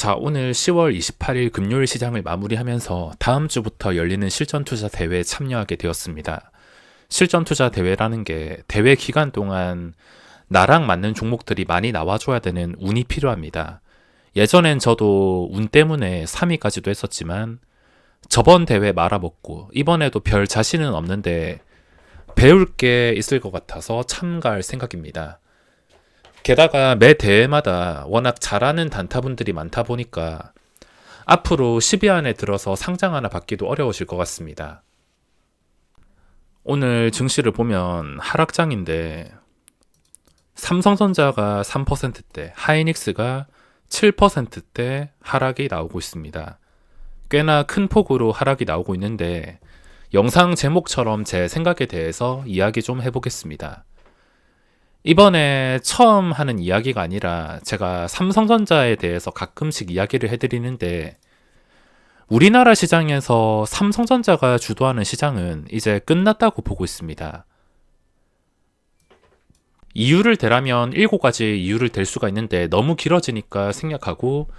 자, 오늘 10월 28일 금요일 시장을 마무리하면서 다음 주부터 열리는 실전투자 대회에 참여하게 되었습니다. 실전투자 대회라는 게 대회 기간 동안 나랑 맞는 종목들이 많이 나와줘야 되는 운이 필요합니다. 예전엔 저도 운 때문에 3위까지도 했었지만 저번 대회 말아먹고 이번에도 별 자신은 없는데 배울 게 있을 것 같아서 참가할 생각입니다. 게다가 매 대회마다 워낙 잘하는 단타분들이 많다 보니까 앞으로 10위 안에 들어서 상장 하나 받기도 어려우실 것 같습니다. 오늘 증시를 보면 하락장인데 삼성전자가 3%대, 하이닉스가 7%대 하락이 나오고 있습니다. 꽤나 큰 폭으로 하락이 나오고 있는데 영상 제목처럼 제 생각에 대해서 이야기 좀 해보겠습니다. 이번에 처음 하는 이야기가 아니라 제가 삼성전자에 대해서 가끔씩 이야기를 해드리는데 우리나라 시장에서 삼성전자가 주도하는 시장은 이제 끝났다고 보고 있습니다. 이유를 대라면 7가지 이유를 댈 수가 있는데 너무 길어지니까 생략하고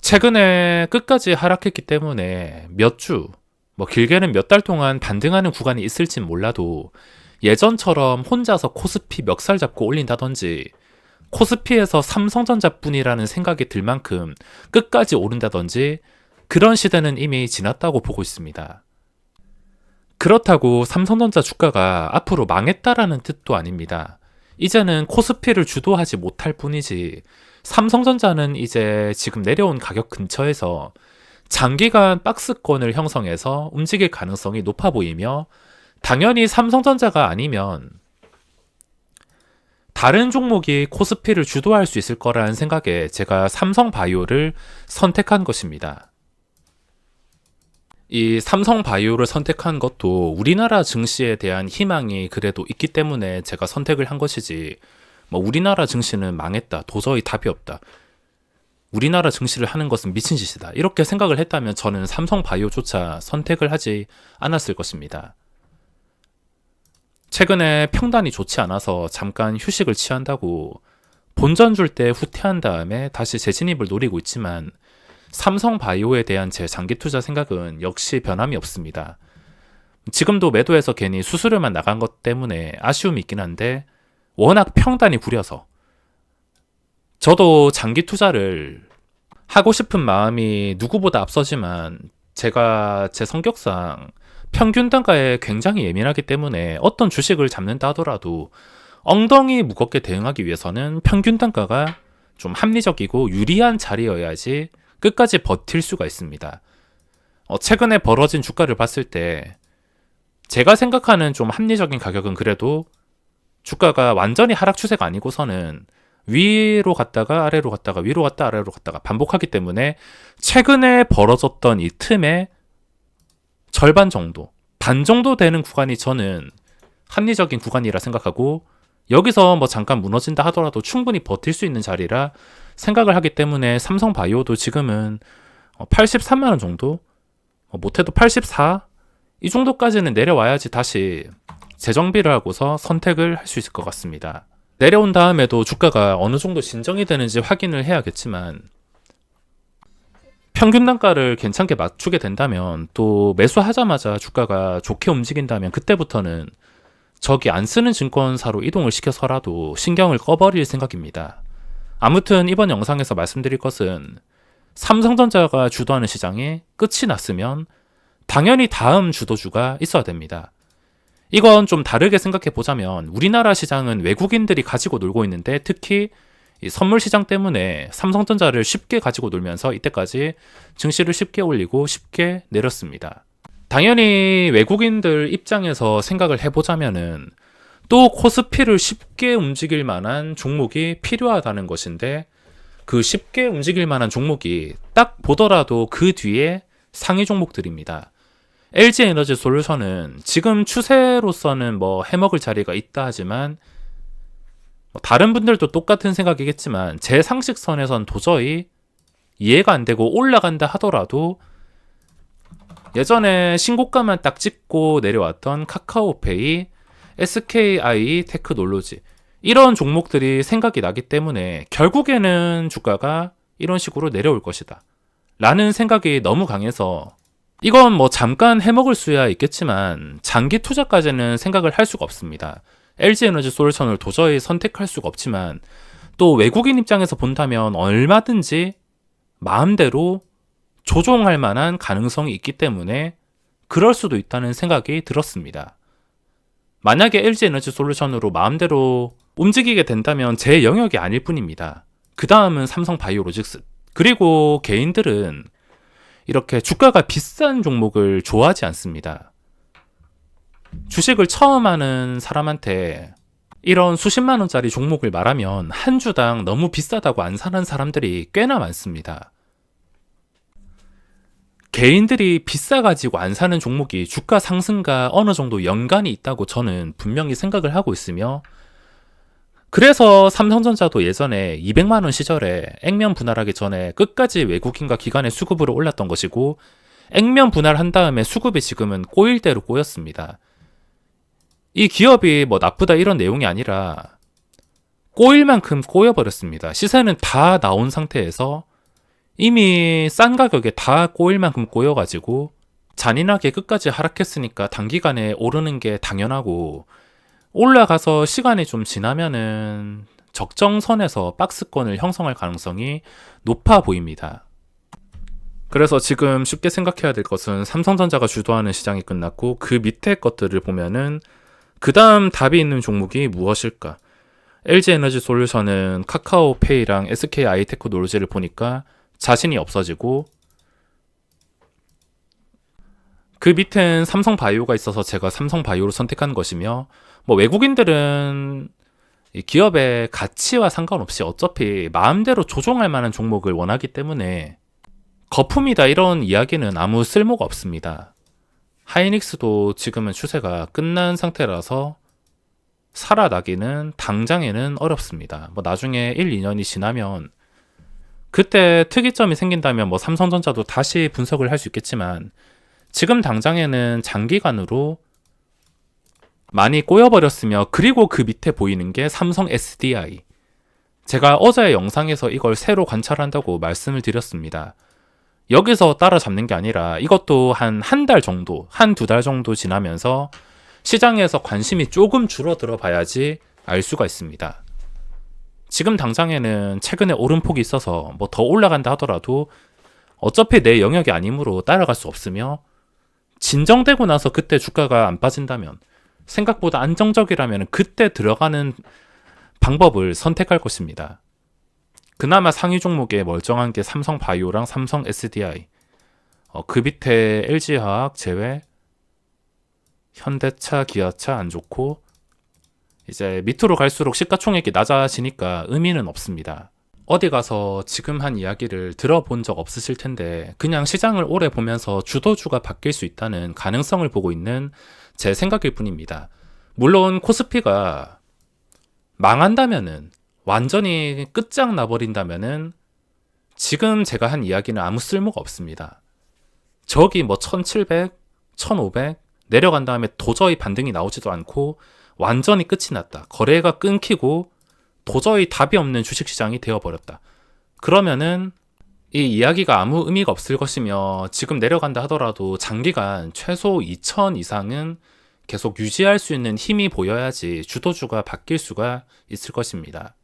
최근에 끝까지 하락했기 때문에 몇 주, 길게는 몇 달 동안 반등하는 구간이 있을진 몰라도 예전처럼 혼자서 코스피 멱살 잡고 올린다든지 코스피에서 삼성전자뿐이라는 생각이 들 만큼 끝까지 오른다든지 그런 시대는 이미 지났다고 보고 있습니다. 그렇다고 삼성전자 주가가 앞으로 망했다라는 뜻도 아닙니다. 이제는 코스피를 주도하지 못할 뿐이지 삼성전자는 이제 지금 내려온 가격 근처에서 장기간 박스권을 형성해서 움직일 가능성이 높아 보이며 당연히 삼성전자가 아니면 다른 종목이 코스피를 주도할 수 있을 거라는 생각에 제가 삼성바이오를 선택한 것입니다. 이 삼성바이오를 선택한 것도 우리나라 증시에 대한 희망이 그래도 있기 때문에 제가 선택을 한 것이지 우리나라 증시는 망했다, 도저히 답이 없다, 우리나라 증시를 하는 것은 미친 짓이다 이렇게 생각을 했다면 저는 삼성바이오조차 선택을 하지 않았을 것입니다. 최근에 평단이 좋지 않아서 잠깐 휴식을 취한다고 본전 줄 때 후퇴한 다음에 다시 재진입을 노리고 있지만 삼성바이오에 대한 제 장기 투자 생각은 역시 변함이 없습니다. 지금도 매도해서 괜히 수수료만 나간 것 때문에 아쉬움이 있긴 한데 워낙 평단이 구려서 저도 장기 투자를 하고 싶은 마음이 누구보다 앞서지만 제가 제 성격상 평균 단가에 굉장히 예민하기 때문에 어떤 주식을 잡는다 하더라도 엉덩이 무겁게 대응하기 위해서는 평균 단가가 좀 합리적이고 유리한 자리여야지 끝까지 버틸 수가 있습니다. 최근에 벌어진 주가를 봤을 때 제가 생각하는 좀 합리적인 가격은 그래도 주가가 완전히 하락 추세가 아니고서는 위로 갔다가 아래로 갔다가 위로 갔다 아래로 갔다가 반복하기 때문에 최근에 벌어졌던 이 틈에 절반 정도, 반 정도 되는 구간이 저는 합리적인 구간이라 생각하고 여기서 잠깐 무너진다 하더라도 충분히 버틸 수 있는 자리라 생각을 하기 때문에 삼성바이오도 지금은 83만원 정도? 못해도 84? 이 정도까지는 내려와야지 다시 재정비를 하고서 선택을 할 수 있을 것 같습니다. 내려온 다음에도 주가가 어느 정도 진정이 되는지 확인을 해야겠지만 평균 단가를 괜찮게 맞추게 된다면 또 매수하자마자 주가가 좋게 움직인다면 그때부터는 저기 안 쓰는 증권사로 이동을 시켜서라도 신경을 꺼버릴 생각입니다. 아무튼 이번 영상에서 말씀드릴 것은 삼성전자가 주도하는 시장이 끝이 났으면 당연히 다음 주도주가 있어야 됩니다. 이건 좀 다르게 생각해 보자면 우리나라 시장은 외국인들이 가지고 놀고 있는데 특히 이 선물 시장 때문에 삼성전자를 쉽게 가지고 놀면서 이때까지 증시를 쉽게 올리고 쉽게 내렸습니다. 당연히 외국인들 입장에서 생각을 해보자면은 또 코스피를 쉽게 움직일 만한 종목이 필요하다는 것인데 그 쉽게 움직일 만한 종목이 딱 보더라도 그 뒤에 상위 종목들입니다. LG에너지솔루션은 지금 추세로서는 해먹을 자리가 있다 하지만 다른 분들도 똑같은 생각이겠지만 제 상식선에선 도저히 이해가 안 되고 올라간다 하더라도 예전에 신고가만 딱 찍고 내려왔던 카카오페이, SKI 테크놀로지 이런 종목들이 생각이 나기 때문에 결국에는 주가가 이런 식으로 내려올 것이다 라는 생각이 너무 강해서, 이건 뭐 잠깐 해먹을 수야 있겠지만 장기 투자까지는 생각을 할 수가 없습니다. LG에너지솔루션을 도저히 선택할 수가 없지만, 또 외국인 입장에서 본다면 얼마든지 마음대로 조종할 만한 가능성이 있기 때문에 그럴 수도 있다는 생각이 들었습니다. 만약에 LG에너지솔루션으로 마음대로 움직이게 된다면 제 영역이 아닐 뿐입니다. 그 다음은 삼성바이오로직스. 그리고 개인들은 이렇게 주가가 비싼 종목을 좋아하지 않습니다. 주식을 처음 하는 사람한테 이런 수십만 원짜리 종목을 말하면 한 주당 너무 비싸다고 안 사는 사람들이 꽤나 많습니다. 개인들이 비싸가지고 안 사는 종목이 주가 상승과 어느 정도 연관이 있다고 저는 분명히 생각을 하고 있으며, 그래서 삼성전자도 예전에 200만 원 시절에 액면 분할하기 전에 끝까지 외국인과 기관의 수급으로 올랐던 것이고, 액면 분할한 다음에 수급이 지금은 꼬일 대로 꼬였습니다. 이 기업이 뭐 나쁘다 이런 내용이 아니라 꼬일 만큼 꼬여버렸습니다. 시세는 다 나온 상태에서 이미 싼 가격에 다 꼬일 만큼 꼬여가지고 잔인하게 끝까지 하락했으니까 단기간에 오르는 게 당연하고, 올라가서 시간이 좀 지나면은 적정선에서 박스권을 형성할 가능성이 높아 보입니다. 그래서 지금 쉽게 생각해야 될 것은 삼성전자가 주도하는 시장이 끝났고 그 밑에 것들을 보면은 그 다음 답이 있는 종목이 무엇일까? LG에너지솔루션은 카카오페이랑 SK아이테크놀로지를 보니까 자신이 없어지고, 그 밑엔 삼성바이오가 있어서 제가 삼성바이오를 선택한 것이며, 뭐 외국인들은 이 기업의 가치와 상관없이 어차피 마음대로 조종할 만한 종목을 원하기 때문에 거품이다 이런 이야기는 아무 쓸모가 없습니다. 하이닉스도 지금은 추세가 끝난 상태라서 살아나기는 당장에는 어렵습니다. 뭐 나중에 1, 2년이 지나면 그때 특이점이 생긴다면 뭐 삼성전자도 다시 분석을 할 수 있겠지만, 지금 당장에는 장기간으로 많이 꼬여버렸으며, 그리고 그 밑에 보이는 게 삼성 SDI. 제가 어제 영상에서 이걸 새로 관찰한다고 말씀을 드렸습니다. 여기서 따라잡는 게 아니라 이것도 한 달 정도, 두 달 정도 지나면서 시장에서 관심이 조금 줄어들어 봐야지 알 수가 있습니다. 지금 당장에는 최근에 오름폭이 있어서 뭐 더 올라간다 하더라도 어차피 내 영역이 아니므로 따라갈 수 없으며, 진정되고 나서 그때 주가가 안 빠진다면, 생각보다 안정적이라면 그때 들어가는 방법을 선택할 것입니다. 그나마 상위 종목에 멀쩡한 게 삼성바이오랑 삼성 SDI, 그 밑에 LG화학 제외, 현대차, 기아차 안 좋고, 이제 밑으로 갈수록 시가총액이 낮아지니까 의미는 없습니다. 어디 가서 지금 한 이야기를 들어본 적 없으실 텐데, 그냥 시장을 오래 보면서 주도주가 바뀔 수 있다는 가능성을 보고 있는 제 생각일 뿐입니다. 물론 코스피가 망한다면은, 완전히 끝장나버린다면은 지금 제가 한 이야기는 아무 쓸모가 없습니다. 저기 뭐 1700, 1500 내려간 다음에 도저히 반등이 나오지도 않고 완전히 끝이 났다, 거래가 끊기고 도저히 답이 없는 주식시장이 되어버렸다, 그러면은 이 이야기가 아무 의미가 없을 것이며, 지금 내려간다 하더라도 장기간 최소 2000 이상은 계속 유지할 수 있는 힘이 보여야지 주도주가 바뀔 수가 있을 것입니다.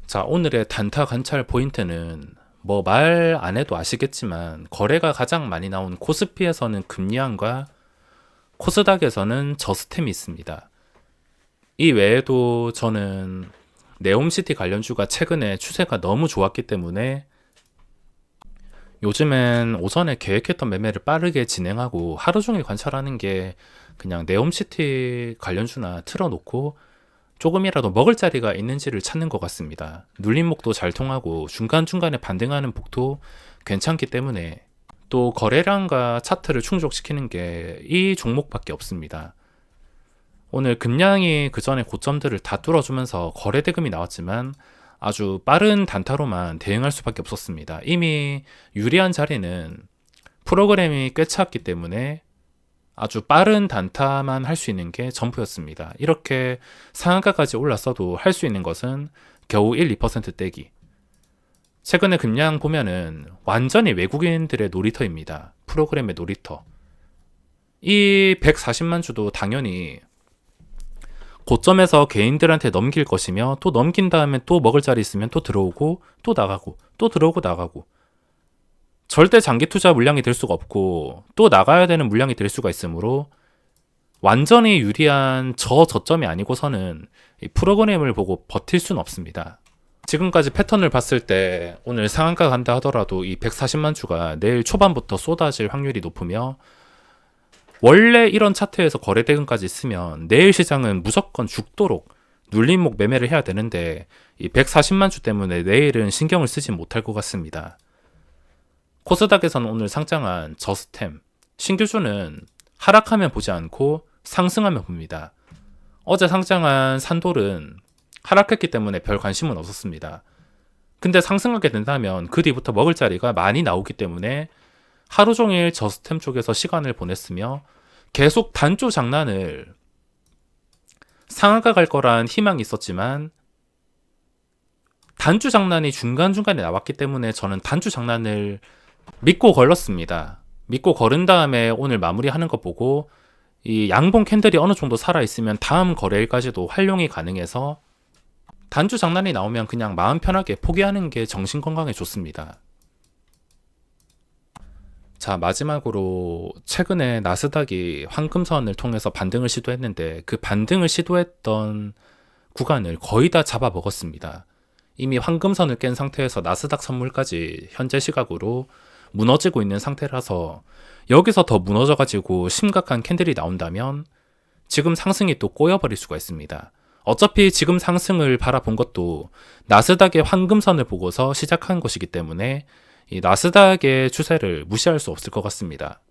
자, 오늘의 단타 관찰 포인트는 뭐 말 안 해도 아시겠지만, 거래가 가장 많이 나온 코스피에서는 금리안과 코스닥에서는 저스템이 있습니다. 이 외에도 저는 네옴시티 관련주가 최근에 추세가 너무 좋았기 때문에 요즘엔 오전에 계획했던 매매를 빠르게 진행하고 하루 종일 관찰하는 게 그냥 네옴시티 관련주나 틀어놓고 조금이라도 먹을 자리가 있는지를 찾는 것 같습니다. 눌림목도 잘 통하고 중간중간에 반등하는 폭도 괜찮기 때문에, 또 거래량과 차트를 충족시키는 게 이 종목밖에 없습니다. 오늘 금량이 그 전에 고점들을 다 뚫어주면서 거래 대금이 나왔지만 아주 빠른 단타로만 대응할 수밖에 없었습니다. 이미 유리한 자리는 프로그램이 꽤 찼기 때문에 아주 빠른 단타만 할 수 있는 게 전부였습니다. 이렇게 상한가까지 올랐어도 할 수 있는 것은 겨우 1, 2% 떼기. 최근에 금량 보면은 완전히 외국인들의 놀이터입니다. 프로그램의 놀이터. 이 140만 주도 당연히 고점에서 개인들한테 넘길 것이며, 또 넘긴 다음에 또 먹을 자리 있으면 또 들어오고 또 나가고 또 들어오고 나가고, 절대 장기 투자 물량이 될 수가 없고 또 나가야 되는 물량이 될 수가 있으므로 완전히 유리한 저점이 아니고서는 이 프로그램을 보고 버틸 수는 없습니다. 지금까지 패턴을 봤을 때 오늘 상한가 간다 하더라도 이 140만 주가 내일 초반부터 쏟아질 확률이 높으며, 원래 이런 차트에서 거래 대금까지 있으면 내일 시장은 무조건 죽도록 눌림목 매매를 해야 되는데, 이 140만 주 때문에 내일은 신경을 쓰지 못할 것 같습니다. 코스닥에서는 오늘 상장한 저스템, 신규주는 하락하면 보지 않고 상승하면 봅니다. 어제 상장한 산돌은 하락했기 때문에 별 관심은 없었습니다. 근데 상승하게 된다면 그 뒤부터 먹을 자리가 많이 나오기 때문에 하루 종일 저스템 쪽에서 시간을 보냈으며, 계속 단조 장난을 상한가 갈 거란 희망이 있었지만 단주 장난이 중간중간에 나왔기 때문에 저는 단주 장난을 믿고 걸렀습니다. 믿고 걸은 다음에 오늘 마무리하는 거 보고 이 양봉 캔들이 어느 정도 살아있으면 다음 거래일까지도 활용이 가능해서 단주 장난이 나오면 그냥 마음 편하게 포기하는 게 정신 건강에 좋습니다. 자, 마지막으로 최근에 나스닥이 황금선을 통해서 반등을 시도했는데, 그 반등을 시도했던 구간을 거의 다 잡아먹었습니다. 이미 황금선을 깬 상태에서 나스닥 선물까지 현재 시각으로 무너지고 있는 상태라서, 여기서 더 무너져가지고 심각한 캔들이 나온다면 지금 상승이 또 꼬여버릴 수가 있습니다. 어차피 지금 상승을 바라본 것도 나스닥의 황금선을 보고서 시작한 것이기 때문에 이 나스닥의 추세를 무시할 수 없을 것 같습니다.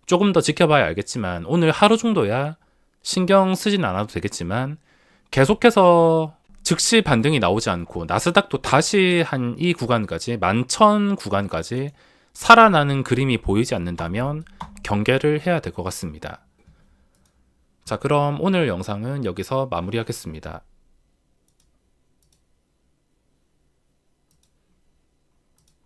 조금 더 지켜봐야 알겠지만 오늘 하루 정도야 신경 쓰진 않아도 되겠지만, 계속해서 즉시 반등이 나오지 않고 나스닥도 다시 한 이 구간까지 11,000 구간까지 살아나는 그림이 보이지 않는다면 경계를 해야 될 것 같습니다. 자, 그럼 오늘 영상은 여기서 마무리하겠습니다.